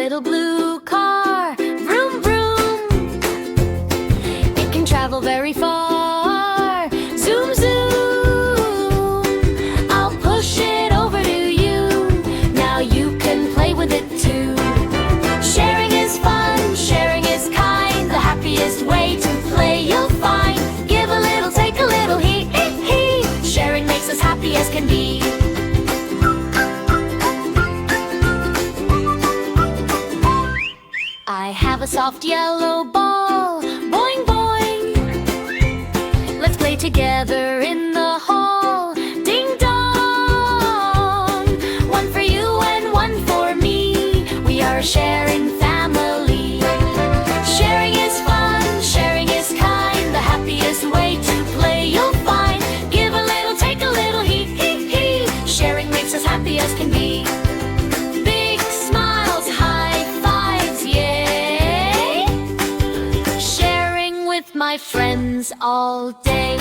little blue car. Vroom, vroom. It can travel very far. Zoom, zoom. I'll push it over to you. Now you can play with it too. Sharing is fun, sharing is kind. The happiest way to play you'll find. Give a little, take a little, he, he, he. Sharing makes us happy as can be. I have a soft yellow ball, boing, boing. Let's play together in the hall, ding dong. One for you and one for me. We are a sharing family. Sharing is fun, sharing is kind. The happiest way to play you'll find. Give a little, take a little, he, he, he. Sharing makes us happy as can be. Big smiles, high fives, yay. Sharing with my friends all day.